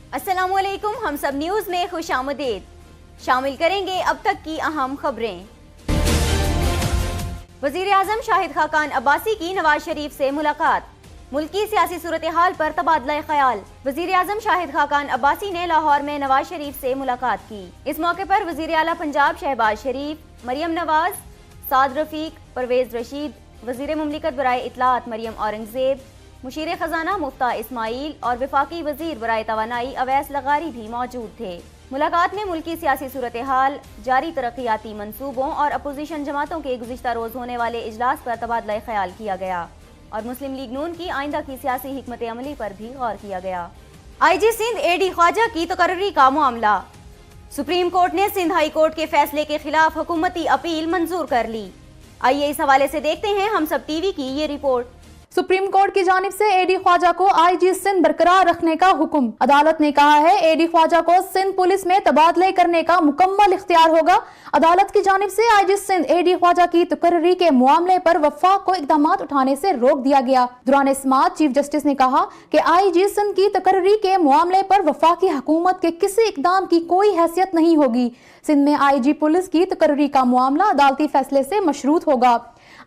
अस्सलाम वालेकुम, हम सब न्यूज़ में खुश आमदीद। शामिल करेंगे अब तक की अहम खबरें। वज़ीर आज़म शाहिद खाकान अब्बासी की नवाज शरीफ से मुलाकात, मुल्की सियासी सूरत हाल पर तबादला ख्याल। वज़ीर आज़म शाहिद खाकान अब्बासी ने लाहौर में नवाज शरीफ से मुलाकात की। इस मौके पर वज़ीर आला पंजाब शहबाज शरीफ, मरियम नवाज, साद रफीक, परवेज रशीद, वज़ीर मुमलिकत बराए इत्तलात मरियम औरंगजेब, मुशीर खजाना मुफ्ता इस्माइल और वफाकी वजीर बराए तवानाई अवैस लगारी भी मौजूद थे। मुलाकात में मुल्की सियासी सूरत हाल, जारी तरक्याती मंसूबों और अपोजिशन जमातों के गुज़िश्ता रोज़ होने वाले इजलास पर तबादला ख्याल किया गया और मुस्लिम लीग नून की आइंदा की सियासी हिकमत अमली पर भी गौर किया गया। IG सिंध AD ख्वाजा की तकर्री का मामला, सुप्रीम कोर्ट ने सिंध हाई कोर्ट के फैसले के खिलाफ हुकूमती अपील मंजूर कर ली। आइए इस हवाले से देखते हैं हम सब टीवी की ये रिपोर्ट। सुप्रीम कोर्ट की जानिब से AD ख्वाजा को IG सिंध बरकरार रखने का हुक्म। अदालत ने कहा है AD ख्वाजा को सिंध पुलिस में तबादले करने का मुकम्मल इख्तियार होगा। अदालत की जानिब से IG सिंध AD ख्वाजा की तकर्री के मामले पर वफाक को इकदाम उठाने से रोक दिया गया। दौरान समाअत चीफ जस्टिस ने कहा कि IG सिंध की तकर्री के मामले पर वफाकी हुकूमत के किसी इकदाम की कोई हैसियत नहीं होगी। सिंध में IG पुलिस की तकर्री का मामला अदालती फैसले से मशरूत होगा।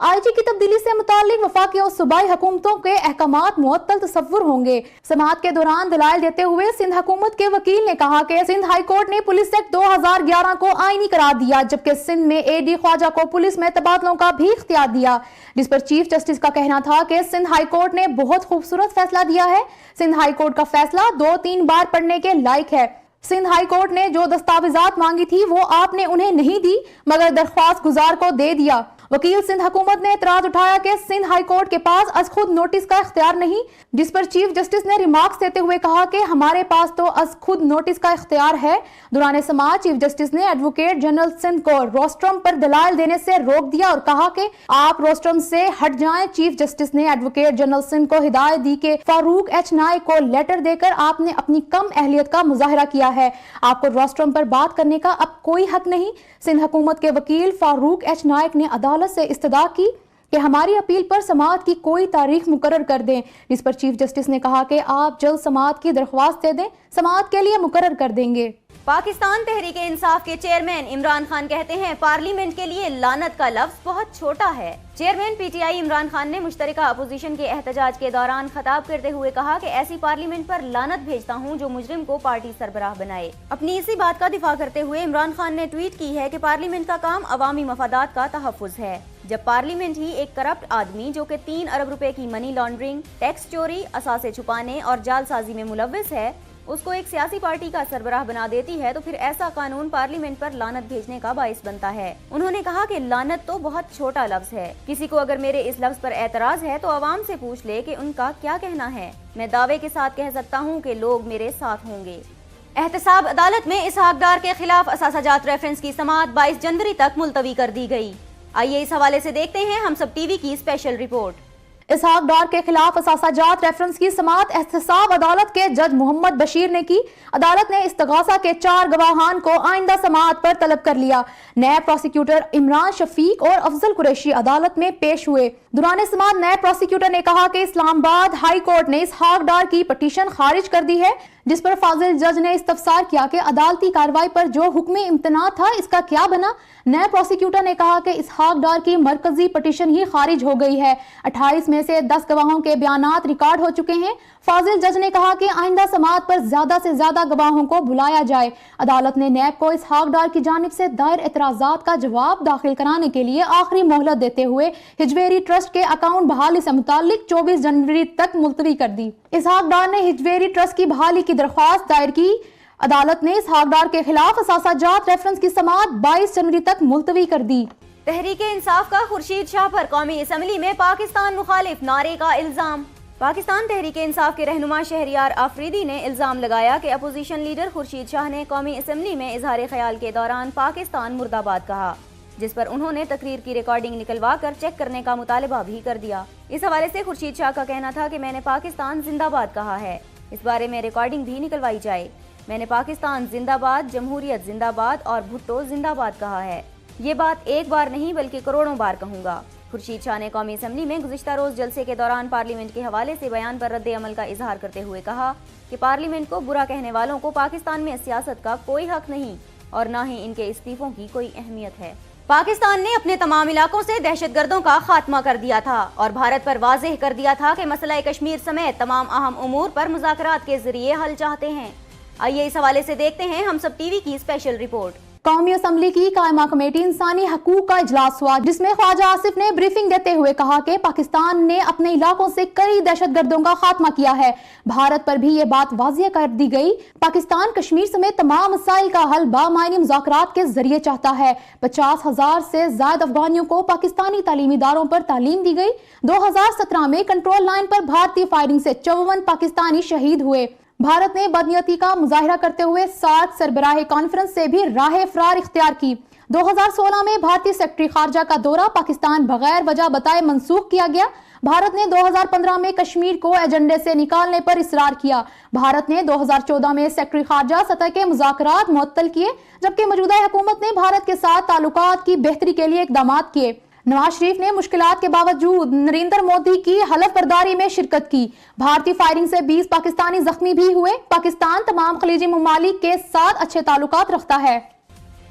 IG की तब्दीली से मुतालिक वफाकी और सूबाई हुकूमतों के अहकामात मुअत्तल तसव्वुर होंगे। समाअत के दौरान दलाइल देते हुए सिंध हुकूमत के वकील ने कहा कि सिंध हाई कोर्ट ने पुलिस एक्ट 2011 को आईनी करार दिया, जबकि सिंध में AD ख्वाजा को पुलिस में तबादलों का भी इख्तियार दिया, जिस पर चीफ जस्टिस का कहना था कि सिंध हाई कोर्ट ने बहुत खूबसूरत फैसला दिया है। सिंध हाई कोर्ट का फैसला 2-3 बार पढ़ने के लायक है। सिंध हाई कोर्ट ने जो दस्तावेजात मांगी थी वो आपने उन्हें नहीं दी, मगर दरख्वास्त गुजार को दे दिया। वकील सिंध हुकूमत ने एतराज उठाया कि सिंध हाई कोर्ट के पास अज खुद नोटिस का इख्तियार नहीं, जिस पर चीफ जस्टिस ने रिमार्क्स देते हुए कहा कि हमारे पास तो अज खुद नोटिस का इख्तियार है। दौरान समाअत चीफ जस्टिस ने एडवोकेट जनरल सिंध को रोस्ट्रम पर दलाइल देने से रोक दिया और कहा कि आप रोस्ट्रम से हट जाएं। चीफ जस्टिस ने एडवोकेट जनरल सिंध को हिदायत दी कि फारूक H नाइक को लेटर देकर आपने अपनी कम अहलियत का मुजाहरा किया है, आपको रोस्ट्रम पर बात करने का अब कोई हक नहीं। सिंध हुकूमत के वकील फारूक H नाइक ने अदालत से इस्तदा की कि हमारी अपील पर समाअत की कोई तारीख मुकर्रर कर दें, जिस पर चीफ जस्टिस ने कहा कि आप जल्द समाअत की दरख्वास्त दे दें, समाअत के लिए मुकर्रर कर देंगे। पाकिस्तान तहरीक इंसाफ के चेयरमैन इमरान खान कहते हैं पार्लियामेंट के लिए लानत का लफ्ज बहुत छोटा है। चेयरमैन PTI इमरान खान ने मुश्तरका अपोजिशन के एहतजाज के दौरान खताब करते हुए कहा कि ऐसी पार्लियामेंट पर लानत भेजता हूं जो मुजरिम को पार्टी सरबराह बनाए। अपनी इसी बात का दिफा करते हुए इमरान खान ने ट्वीट की है कि पार्लियामेंट का काम अवामी मफादात का तहफ़्फ़ुज़ है। जब पार्लियामेंट ही एक करप्ट आदमी जो कि 3 अरब रुपए की मनी लॉन्ड्रिंग, टैक्स चोरी, असासे छुपाने और जालसाजी में मुलव्विस है, उसको एक सियासी पार्टी का सरबराह बना देती है, तो फिर ऐसा कानून पार्लियामेंट पर लानत भेजने का बाइस बनता है। उन्होंने कहा कि लानत तो बहुत छोटा लफ्ज है, किसी को अगर मेरे इस लफ्ज पर एतराज है तो अवाम से पूछ ले कि उनका क्या कहना है। मैं दावे के साथ कह सकता हूँ कि लोग मेरे साथ होंगे। एहतसाब अदालत में इसहाक डार के खिलाफ असासाजात रेफरेंस की समाअत 22 जनवरी तक मुलतवी कर दी गई। आइए इस हवाले से देखते हैं हम सब टीवी की स्पेशल रिपोर्ट। इसहाक डार के खिलाफ असासाजात रेफरेंस की समाअत एहतसाब अदालत के जज मोहम्मद बशीर ने की। अदालत ने इस्तगासा के 4 गवाहान को आइंदा समाअत पर तलब कर लिया। नायब प्रोसिक्यूटर इमरान शफीक और अफजल कुरैशी अदालत में पेश हुए। दौरान समाअत नायब प्रोसिक्यूटर ने कहा कि इस्लामाबाद हाई कोर्ट ने इसहाक डार की पटिशन खारिज कर दी है, जिस पर फाजिल जज ने इस्तफसार किया कि अदालती कार्रवाई पर जो हुक्म इम्तना था इसका क्या बना। नायब प्रोसिक्यूटर ने कहा कि इसहाक डार की मरकजी पटिशन ही खारिज हो गई है। 28 में से 10 गवाहों के बयानात रिकॉर्ड हो चुके हैं। फाजिल जज ने कहा कि आइंदा समाअत पर ज्यादा से ज्यादा गवाहों को बुलाया जाए। अदालत ने नैब को इसहाक डार की जानिब से दायर एतराजात का जवाब दाखिल कराने के लिए आखिरी मोहलत देते हुए हिजवेरी ट्रस्ट के अकाउंट बहाली से मुतालिक 24 जनवरी तक मुलतवी कर दी। इसहाक डार ने हिजवेरी ट्रस्ट की बहाली की दरख्वास्त दायर की। अदालत ने इसहाक डार के खिलाफ असासाजात रेफरेंस की समाअत 22 जनवरी तक मुलतवी कर दी। तहरीक इंसाफ का खुर्शीद शाह पर कौमी असम्बली में पाकिस्तान मुखालिफ नारे का इल्जाम। पाकिस्तान तहरीक इंसाफ के रहनुमा शहरियार आफरीदी ने इल्जाम लगाया कि अपोजिशन लीडर खुर्शीद शाह ने कौमी असम्बली में इजहार ख्याल के दौरान पाकिस्तान मुर्दाबाद कहा, जिस पर उन्होंने तकरीर की रिकॉर्डिंग निकलवा कर चेक करने का मुतालबा भी कर दिया। इस हवाले से खुर्शीद शाह का कहना था कि मैंने पाकिस्तान जिंदाबाद कहा है, इस बारे में रिकॉर्डिंग भी निकलवाई जाए। मैंने पाकिस्तान जिंदाबाद, जमहूरियत जिंदाबाद और भुट्टो जिंदाबाद कहा है। یہ بات ایک بار نہیں بلکہ کروڑوں بار کہوں گا۔ خورشید شاہ نے قومی اسمبلی میں گزشتہ روز جلسے کے دوران پارلیمنٹ کے حوالے سے بیان پر رد عمل کا اظہار کرتے ہوئے کہا کہ پارلیمنٹ کو برا کہنے والوں کو پاکستان میں سیاست کا کوئی حق نہیں اور نہ ہی ان کے استعفوں کی کوئی اہمیت ہے۔ پاکستان نے اپنے تمام علاقوں سے دہشت گردوں کا خاتمہ کر دیا تھا اور بھارت پر واضح کر دیا تھا کہ مسئلہ کشمیر سمیت تمام اہم امور پر مذاکرات کے ذریعے حل چاہتے ہیں۔ آئیے اس حوالے سے دیکھتے ہیں ہم سب ٹی وی کی اسپیشل رپورٹ۔ قومی اسمبلی کی قائمہ کمیٹی انسانی حقوق کا اجلاس ہوا، جس میں خواجہ آصف نے بریفنگ دیتے ہوئے کہا کہ پاکستان نے اپنے علاقوں سے کئی دہشت گردوں کا خاتمہ کیا ہے۔ بھارت پر بھی یہ بات واضح کر دی گئی۔ پاکستان کشمیر سمیت تمام مسائل کا حل بامعنی مذاکرات کے ذریعے چاہتا ہے۔ 50,000 سے زائد افغانیوں کو پاکستانی تعلیمی اداروں پر تعلیم دی گئی۔ 2017 میں کنٹرول لائن پر بھارتی فائرنگ سے 54 پاکستانی شہید ہوئے۔ بھارت نے بدنیتی کا مظاہرہ کرتے ہوئے سارک سربراہ کانفرنس سے بھی راہ فرار اختیار کی۔ 2016 میں بھارتی سیکرٹری خارجہ کا دورہ پاکستان بغیر وجہ بتائے منسوخ کیا گیا۔ بھارت نے 2015 میں کشمیر کو ایجنڈے سے نکالنے پر اصرار کیا۔ بھارت نے 2014 میں سیکرٹری خارجہ سطح کے مذاکرات معطل کیے، جبکہ موجودہ حکومت نے بھارت کے ساتھ تعلقات کی بہتری کے لیے اقدامات کیے۔ نواز شریف نے مشکلات کے باوجود نریندر مودی کی حلف برداری میں شرکت کی۔ بھارتی فائرنگ سے 20 پاکستانی زخمی بھی ہوئے۔ پاکستان تمام خلیجی ممالک کے ساتھ اچھے تعلقات رکھتا ہے۔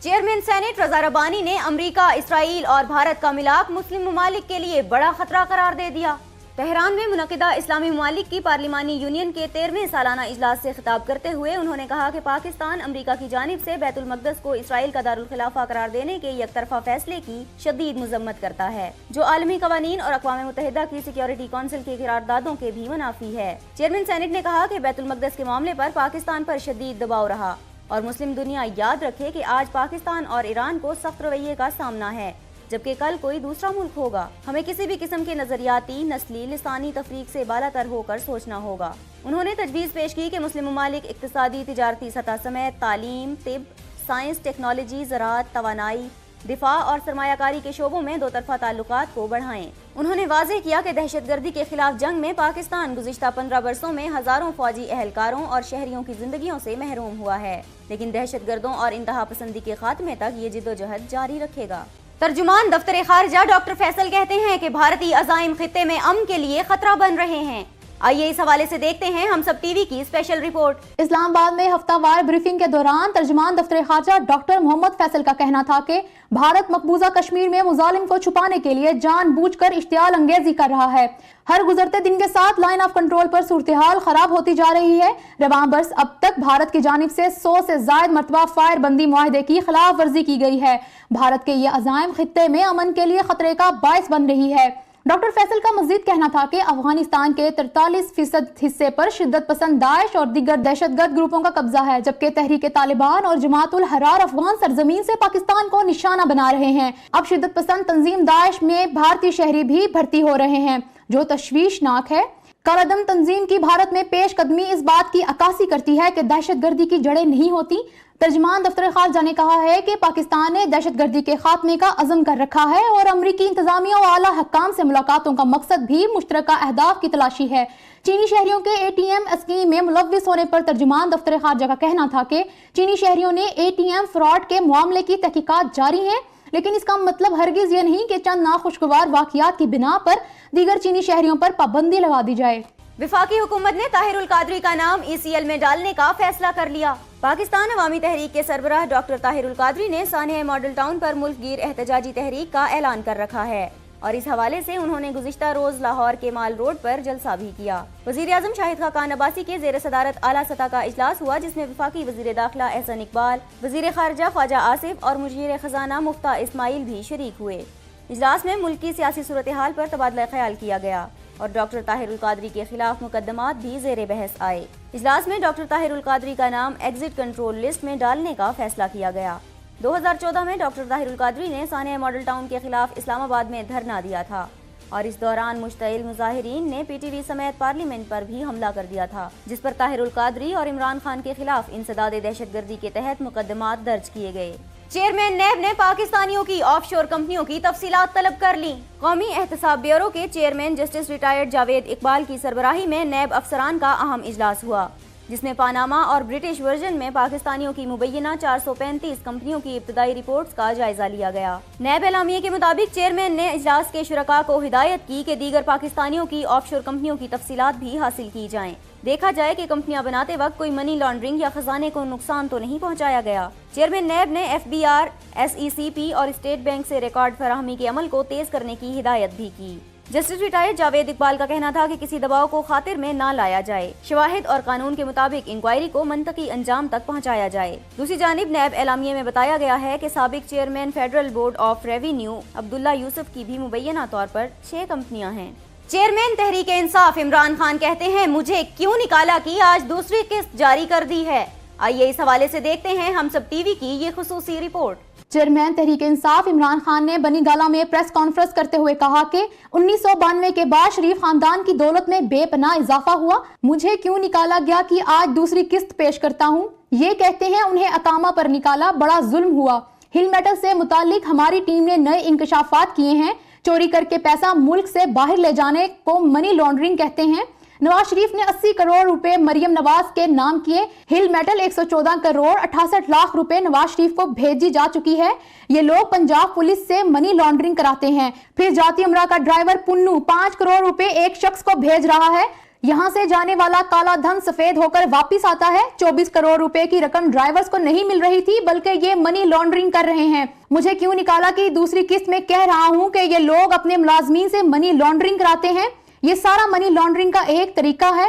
چیئرمین سینٹ رضا ربانی نے امریکہ، اسرائیل اور بھارت کا ملاپ مسلم ممالک کے لیے بڑا خطرہ قرار دے دیا۔ تہران میں منعقدہ اسلامی ممالک کی پارلیمانی یونین کے 13ویں سالانہ اجلاس سے خطاب کرتے ہوئے انہوں نے کہا کہ پاکستان امریکہ کی جانب سے بیت المقدس کو اسرائیل کا دارالخلافہ قرار دینے کے یک طرفہ فیصلے کی شدید مذمت کرتا ہے، جو عالمی قوانین اور اقوام متحدہ کی سیکیورٹی کونسل کی قراردادوں کے بھی منافی ہے۔ چیئرمین سینٹ نے کہا کہ بیت المقدس کے معاملے پر پاکستان پر شدید دباؤ رہا اور مسلم دنیا یاد رکھے کہ آج پاکستان اور ایران کو سخت رویے کا سامنا ہے، جبکہ کل کوئی دوسرا ملک ہوگا۔ ہمیں کسی بھی قسم کے نظریاتی، نسلی، لسانی تفریق سے بالا تر ہو کر سوچنا ہوگا۔ انہوں نے تجویز پیش کی کہ مسلم ممالک اقتصادی، تجارتی سطح سمیت تعلیم، طب، سائنس، ٹیکنالوجی، زراعت، توانائی، دفاع اور سرمایہ کاری کے شعبوں میں دو طرفہ تعلقات کو بڑھائیں۔ انہوں نے واضح کیا کہ دہشت گردی کے خلاف جنگ میں پاکستان گزشتہ 15 برسوں میں ہزاروں فوجی اہلکاروں اور شہریوں کی زندگیوں سے محروم ہوا ہے، لیکن دہشت گردوں اور انتہا پسندی کے خاتمے تک یہ جدوجہد جاری رکھے گا۔ ترجمان دفتر خارجہ ڈاکٹر فیصل کہتے ہیں کہ بھارتی عزائم خطے میں امن کے لیے خطرہ بن رہے ہیں۔ آئیے اس حوالے سے دیکھتے ہیں ہم سب ٹی وی کی اسپیشل رپورٹ۔ اسلام آباد میں ہفتہ وار بریفنگ کے دوران ترجمان دفتر خارجہ ڈاکٹر محمد فیصل کا کہنا تھا کہ بھارت مقبوضہ کشمیر میں مظالم کو چھپانے کے لیے جان بوجھ کر اشتعال انگیزی کر رہا ہے۔ ہر گزرتے دن کے ساتھ لائن آف کنٹرول پر صورتحال خراب ہوتی جا رہی ہے۔ رواں برس اب تک بھارت کی جانب سے 100 سے زائد مرتبہ فائر بندی معاہدے کی خلاف ورزی کی گئی ہے۔ بھارت کے یہ عزائم خطے میں امن کے لیے خطرے کا باعث بن رہی ہے۔ ڈاکٹر فیصل کا مزید کہنا تھا کہ افغانستان کے 43% حصے پر شدت پسند داعش اور دیگر دہشت گرد گروپوں کا قبضہ ہے، جبکہ تحریک طالبان اور جماعت الحرار افغان سرزمین سے پاکستان کو نشانہ بنا رہے ہیں۔ اب شدت پسند تنظیم داعش میں بھارتی شہری بھی بھرتی ہو رہے ہیں، جو تشویشناک ہے۔ کالعدم تنظیم کی بھارت میں پیش قدمی اس بات کی عکاسی کرتی ہے کہ دہشت گردی کی جڑیں نہیں ہوتی۔ ترجمان دفتر خارجہ نے کہا ہے کہ پاکستان نے دہشت گردی کے خاتمے کا عزم کر رکھا ہے اور امریکی انتظامیہ و اعلیٰ حکام سے ملاقاتوں کا مقصد بھی مشترکہ اہداف کی تلاشی ہے۔ چینی شہریوں کے ATM اسکیم میں ملوث ہونے پر ترجمان دفتر خارجہ کا کہنا تھا کہ چینی شہریوں نے ATM فراڈ کے معاملے کی تحقیقات جاری ہیں، لیکن اس کا مطلب ہرگز یہ نہیں کہ چند ناخوشگوار واقعات کی بنا پر دیگر چینی شہریوں پر پابندی لگا دی جائے۔ وفاقی حکومت نے طاہر القادری کا نام ECL میں ڈالنے کا فیصلہ کر لیا۔ پاکستان عوامی تحریک کے سربراہ ڈاکٹر طاہر القادری نے سانحہ ماڈل ٹاؤن پر ملک گیر احتجاجی تحریک کا اعلان کر رکھا ہے اور اس حوالے سے انہوں نے گزشتہ روز لاہور کے مال روڈ پر جلسہ بھی کیا۔ وزیر اعظم شاہد خاقان عباسی کے زیر صدارت اعلیٰ سطح کا اجلاس ہوا، جس میں وفاقی وزیر داخلہ احسن اقبال، وزیر خارجہ خواجہ آصف اور مشیر خزانہ مفتاح اسماعیل بھی شریک ہوئے۔ اجلاس میں ملک کی سیاسی صورتحال پر تبادلہ خیال کیا گیا اور ڈاکٹر طاہر القادری کے خلاف مقدمات بھی زیر بحث آئے۔ اجلاس میں ڈاکٹر طاہر القادری کا نام ایگزٹ کنٹرول لسٹ میں ڈالنے کا فیصلہ کیا گیا۔ 2014 میں ڈاکٹر طاہر القادری نے سانحہ ماڈل ٹاؤن کے خلاف اسلام آباد میں دھرنا دیا تھا اور اس دوران مشتعل مظاہرین نے PTV سمیت پارلیمنٹ پر بھی حملہ کر دیا تھا، جس پر طاہر القادری اور عمران خان کے خلاف انسداد دہشت گردی کے تحت مقدمات درج کیے گئے۔ چیئرمین نیب نے پاکستانیوں کی آف شور کمپنیوں کی تفصیلات طلب کر لیں۔ قومی احتساب بیورو کے chairman justice retired Javed Iqbal کی سربراہی میں نیب افسران کا اہم اجلاس ہوا۔ जिसमें पानामा और ब्रिटिश वर्जन में पाकिस्तानियों की मुबैना 435 कंपनियों की इब्तदाई रिपोर्ट्स का जायजा लिया गया। नैब एलामिया के मुताबिक चेयरमैन ने इजलास के शुरका को हिदायत की कि दीगर पाकिस्तानियों की ऑफशोर कंपनियों की तफसीलात भी हासिल की जाएं। देखा जाए कि कंपनियां बनाते वक्त कोई मनी लॉन्ड्रिंग या खजाने को नुकसान तो नहीं पहुंचाया गया। चेयरमैन नैब ने FBR, SECP और स्टेट बैंक से रिकॉर्ड फराहमी के अमल को तेज करने की हिदायत भी की। जस्टिस रिटायर्ड जावेद इकबाल का कहना था कि किसी दबाव को खातिर में ना लाया जाए, शवाहिद और कानून के मुताबिक इंक्वायरी को मंतकी अंजाम तक पहुंचाया जाए। दूसरी जानिब नैब एलामिया में बताया गया है कि साबिक chairman federal board of revenue Abdullah Yusuf की भी मुबैना तौर पर 6 कंपनियां हैं। चेयरमैन तहरीक इंसाफ इमरान खान कहते हैं, मुझे क्यों निकाला कि आज दूसरी किस्त जारी कर दी है। आइए इस हवाले से देखते हैं हम सब टीवी की ये खुसूसी रिपोर्ट। चेयरमैन तहरीक इंसाफ इमरान खान ने बनी गाला में प्रेस कॉन्फ्रेंस करते हुए कहा कि 1992 के बाद शरीफ खानदान की दौलत में बेपनाह इजाफा हुआ। मुझे क्यों निकाला गया कि आज दूसरी किस्त पेश करता हूँ। ये कहते हैं उन्हें अकामा पर निकाला, बड़ा जुल्म हुआ। हिल मेटल से मुतालिक हमारी टीम ने नए इंकशाफात किए हैं। चोरी करके पैसा मुल्क से बाहर ले जाने को मनी लॉन्ड्रिंग कहते हैं। नवाज शरीफ ने 80 करोड़ रुपए मरियम नवाज के नाम किए। हिल मेटल 114 करोड़ 68 लाख रुपए नवाज शरीफ को भेजी जा चुकी है। ये लोग पंजाब पुलिस से मनी लॉन्ड्रिंग कराते हैं। फिर जाती उमरा का ड्राइवर पुन्नू 5 करोड़ रुपए एक शख्स को भेज रहा है। यहाँ से जाने वाला काला धन सफेद होकर वापस आता है। 24 करोड़ रुपए की रकम ड्राइवर्स को नहीं मिल रही थी, बल्कि ये मनी लॉन्ड्रिंग कर रहे हैं। मुझे क्यों निकाला कि दूसरी किस्त में कह रहा हूँ कि ये लोग अपने मुलाजमीन से मनी लॉन्ड्रिंग कराते हैं। ये सारा मनी लॉन्ड्रिंग का एक तरीका है।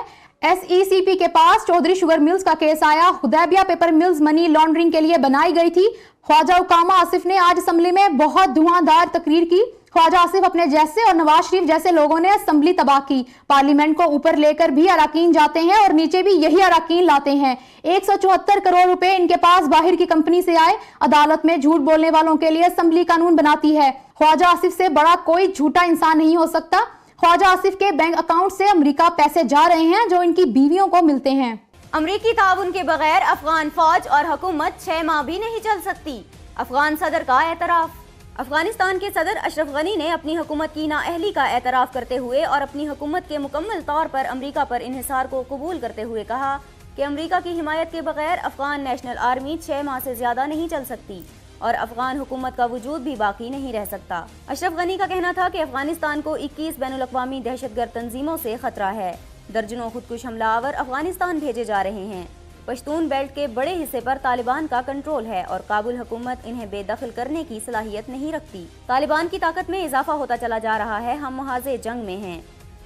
SECP के पास चौधरी शुगर मिल्स का केस आया। Hudaibiya paper mills money laundering के लिए बनाई गई थी। ख्वाजा उकामा आसिफ ने आज असेंबली में बहुत धुआंधार तकरीर की। ख्वाजा आसिफ अपने जैसे और नवाज शरीफ जैसे लोगों ने असेंबली तबाह की। पार्लियामेंट को ऊपर लेकर भी अराकीन जाते हैं और नीचे भी यही अराकीन लाते हैं। 174 करोड़ रुपए इनके पास बाहर की कंपनी से आए। अदालत में झूठ बोलने वालों के लिए असेंबली कानून बनाती है। ख्वाजा आसिफ से बड़ा कोई झूठा इंसान नहीं हो सकता। ख्वाजा आसिफ के बैंक अकाउंट से अमेरिका पैसे जा रहे हैं जो इनकी बीवियों को मिलते हैं। अमरीकी ताउन के बगैर अफगान फौज और हुकूमत 6 माह भी नहीं चल सकती। अफगान सदर का एतराफ। अफगानिस्तान के सदर अशरफ गनी ने अपनी हुकूमत की नाअहली का एतराफ करते हुए और अपनी हुकूमत के मुकम्मल तौर पर अमरीका पर इन्हिसार को कबूल करते हुए कहा कि अमरीका की हिमायत के बगैर अफगान नेशनल आर्मी 6 माह से ज्यादा नहीं चल सकती और अफगान हुकूमत का वजूद भी बाकी नहीं रह सकता। अशरफ गनी का कहना था कि अफगानिस्तान को 21 बैनुल-अक़वामी दहशतगर्द तंजीमों से खतरा है। दर्जनों खुदकुश हमलावर अफगानिस्तान भेजे जा रहे हैं। पश्तून बेल्ट के बड़े हिस्से पर तालिबान का कंट्रोल है और काबुल हुकूमत इन्हें बेदखल करने की सलाहियत नहीं रखती। तालिबान की ताकत में इजाफा होता चला जा रहा है। हम मुहाज़े जंग में हैं।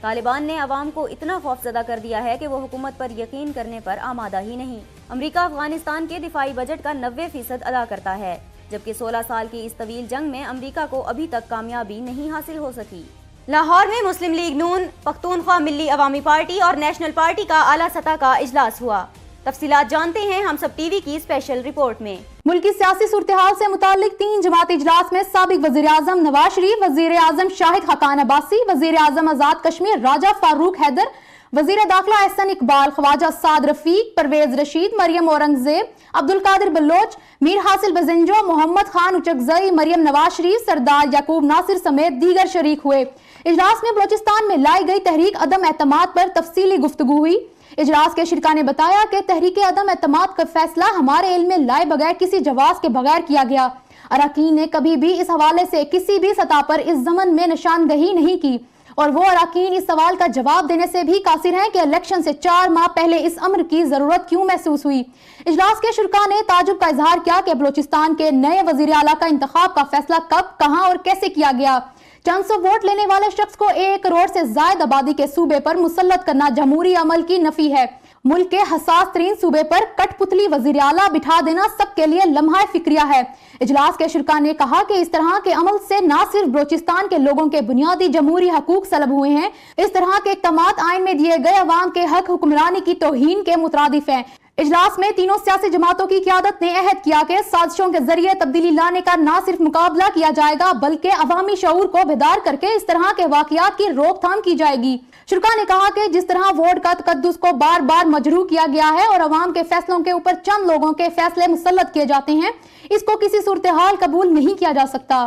तालिबान ने अवाम को इतना खौफजदा कर दिया है कि वो हुकूमत पर यकीन करने पर आमादा ही नहीं। अमरीका अफगानिस्तान के दिफाई बजट का 90% अदा करता है, जबकि 16 साल की इस तवील जंग में अमरीका को अभी तक कामयाबी नहीं हासिल हो सकी। लाहौर में मुस्लिम लीग नून, पख्तूनख्वा मिल्ली अवामी पार्टी और नेशनल पार्टी का आला सतह का इजलास हुआ। तफसीलात जानते हैं हम सब टीवी की स्पेशल रिपोर्ट में। मुल्की सियासी सूरत-ए-हाल से मुतालिक 3 जमाती इजलास में साबिक वजीर आजम नवाज शरीफ, वजीर आजम शाहिद खाकान अब्बासी, वजीर आजम आजाद कश्मीर राजा फारूक हैदर, वजीर दाखिला एहसन इकबाल, ख्वाजा साद रफीक, परवेज रशीद, मरियम औरंगजेब, अब्दुल कादिर बलोच, मीर हासिल बजिंजो, मोहम्मद खान उचकजई, मरियम नवाज शरीफ, सरदार याकूब नासिर समेत दीगर शरीक हुए। इजलास में बलोचिस्तान में लाई गई तहरीक अदम एतमाद पर तफसीली गुफ्तगू हुई। इजलास के शिरका ने बताया कि तहरीक अदम एतमाद का फैसला हमारे इल्म में लाए बगैर किसी जवाब के बगैर किया गया। अरकान ने कभी भी इस हवाले से किसी भी सतह पर इस ज़मन में निशानदही नहीं की और वो अरकान इस सवाल का जवाब देने से भी कासिर हैं कि इलेक्शन से 4 माह पहले इस अमर की जरूरत क्यों महसूस हुई। इजलास के शुरका ने ताजुब का इजहार किया कि बलोचिस्तान के नए वजीर आला का इंतखाब का फैसला कब, कहां और कैसे किया गया। चंद सौ वोट लेने वाले शख्स को 1 करोड़ से ज्यादा आबादी के सूबे पर मुसल्लत करना जमहूरी अमल की नफी है। मुल्क के हसास तरीन सूबे पर कठपुतली वजीर आला बिठा देना सबके लिए लम्हा फिक्रिया है। इजलास के शुरका ने कहा कि इस तरह के अमल से न सिर्फ बलोचिस्तान के लोगों के बुनियादी जमहूरी हकूक सलब हुए हैं, इस तरह के इक़दामात आइन में दिए गए अवाम के हक हुक्मरानी की तौहीन के मुतरादिफ हैं। इजलास में तीनों सियासी जमातों की क़यादत ने अहद किया कि साजिशों के जरिए तब्दीली लाने का न सिर्फ मुकाबला किया जाएगा बल्कि अवामी शऊर को बेदार करके इस तरह के वाक़यात की रोकथाम की जाएगी। शुरका ने कहा कि जिस तरह वोट का तकद्दुस को बार बार मजरूह किया गया है और अवाम के फैसलों के ऊपर चंद लोगों के फैसले मुसल्लत किए जाते हैं, इसको किसी सूरत हाल कबूल नहीं किया जा सकता।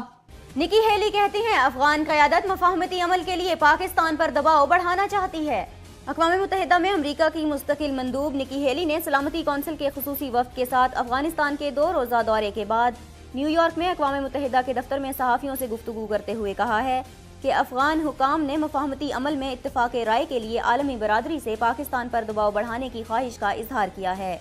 निकी हेली कहती हैं अफगान क़यादत मफाहमती अमल के लिए पाकिस्तान पर दबाव बढ़ाना चाहती है। اقوام متحدہ میں امریکہ کی مستقل مندوب نکی ہیلی نے سلامتی کونسل کے خصوصی وفد کے ساتھ افغانستان کے 2 روزہ دورے کے بعد نیو یارک میں اقوام متحدہ کے دفتر میں صحافیوں سے گفتگو کرتے ہوئے کہا ہے کہ افغان حکام نے مفاہمتی عمل میں اتفاق رائے کے لیے عالمی برادری سے پاکستان پر دباؤ بڑھانے کی خواہش کا اظہار کیا ہے،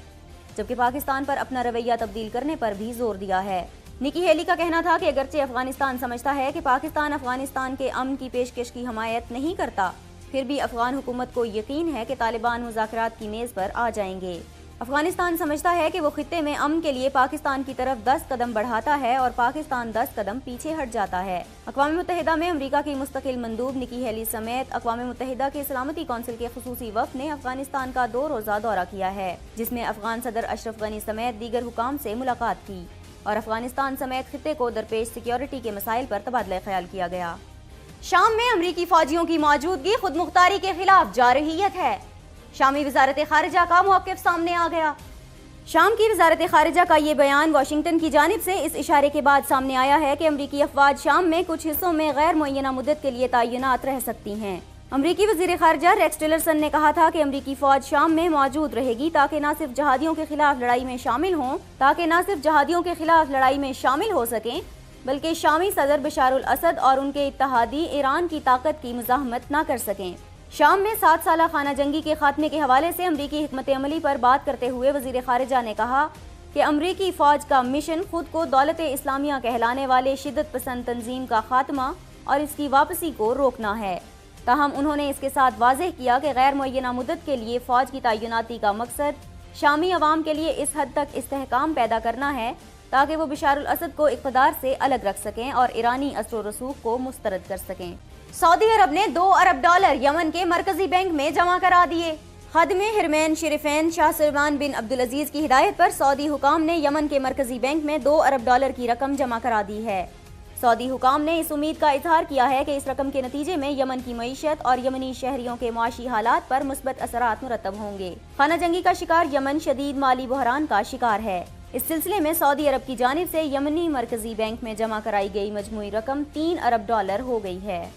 جبکہ پاکستان پر اپنا رویہ تبدیل کرنے پر بھی زور دیا ہے۔ نکی ہیلی کا کہنا تھا کہ اگرچہ افغانستان سمجھتا ہے کہ پاکستان افغانستان کے امن کی پیشکش کی حمایت نہیں کرتا، پھر بھی افغان حکومت کو یقین ہے کہ طالبان مذاکرات کی میز پر آ جائیں گے۔ افغانستان سمجھتا ہے کہ وہ خطے میں امن کے لیے پاکستان کی طرف 10 قدم بڑھاتا ہے اور پاکستان 10 قدم پیچھے ہٹ جاتا ہے۔ اقوام متحدہ میں امریکہ کی مستقل مندوب نکی ہیلی سمیت اقوام متحدہ کے سلامتی کونسل کے خصوصی وفد نے افغانستان کا 2 روزہ دورہ کیا ہے، جس میں افغان صدر اشرف غنی سمیت دیگر حکام سے ملاقات کی اور افغانستان سمیت خطے کو درپیش سیکیورٹی کے مسائل پر تبادلہ خیال کیا گیا۔ شام میں امریکی فوجیوں کی موجودگی خود مختاری کے خلاف جارحیت ہے، شامی وزارت خارجہ کا موقف سامنے آ گیا۔ شام کی وزارت خارجہ کا یہ بیان واشنگٹن کی جانب سے اس اشارے کے بعد سامنے آیا ہے کہ امریکی افواج شام میں کچھ حصوں میں غیر معینہ مدت کے لیے تعینات رہ سکتی ہیں۔ امریکی وزیر خارجہ ریکس ٹیلرسن نے کہا تھا کہ امریکی فوج شام میں موجود رہے گی تاکہ نہ صرف جہادیوں کے خلاف لڑائی میں شامل ہو سکیں بلکہ شامی صدر بشار الاسد اور ان کے اتحادی ایران کی طاقت کی مزاحمت نہ کر سکیں۔ شام میں 7 سالہ خانہ جنگی کے خاتمے کے حوالے سے امریکی حکمت عملی پر بات کرتے ہوئے وزیر خارجہ نے کہا کہ امریکی فوج کا مشن خود کو دولت اسلامیہ کہلانے والے شدت پسند تنظیم کا خاتمہ اور اس کی واپسی کو روکنا ہے۔ تاہم انہوں نے اس کے ساتھ واضح کیا کہ غیر معینہ مدت کے لیے فوج کی تعیناتی کا مقصد شامی عوام کے لیے اس حد تک استحکام پیدا کرنا ہے تاکہ وہ بشار الاسد کو اقتدار سے الگ رکھ سکیں اور ایرانی اثر و رسوخ کو مسترد کر سکیں۔ سعودی عرب نے $2 ارب یمن کے مرکزی بینک میں جمع کرا دیے۔ خادم حرمین شریفین شاہ سلمان بن عبدالعزیز کی ہدایت پر سعودی حکام نے یمن کے مرکزی بینک میں $2 ارب کی رقم جمع کرا دی ہے۔ سعودی حکام نے اس امید کا اظہار کیا ہے کہ اس رقم کے نتیجے میں یمن کی معیشت اور یمنی شہریوں کے معاشی حالات پر مثبت اثرات مرتب ہوں گے۔ خانہ جنگی کا شکار یمن شدید مالی بحران کا شکار ہے۔ اس سلسلے میں سعودی عرب کی جانب سے یمنی مرکزی بینک میں جمع کرائی گئی مجموعی رقم $3 ارب ہو گئی ہے۔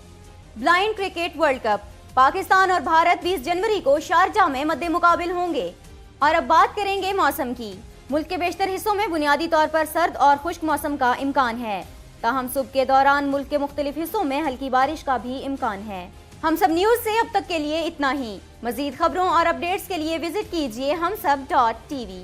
Blind cricket world cup, Pakistan اور بھارت 20 جنوری کو شارجہ میں مد مقابل ہوں گے۔ اور اب بات کریں گے موسم کی۔ ملک کے بیشتر حصوں میں بنیادی طور پر سرد اور خشک موسم کا امکان ہے، تاہم صبح کے دوران ملک کے مختلف حصوں میں ہلکی بارش کا بھی امکان ہے۔ ہم سب نیوز سے اب تک کے لیے اتنا ہی۔ مزید خبروں اور اپڈیٹس کے لیے وزٹ کیجیے humsab.tv۔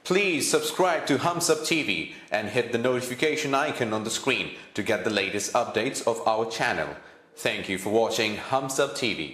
Please subscribe to Humsab TV and hit the notification icon on the screen to get the latest updates of our channel. Thank you for watching Humsab TV.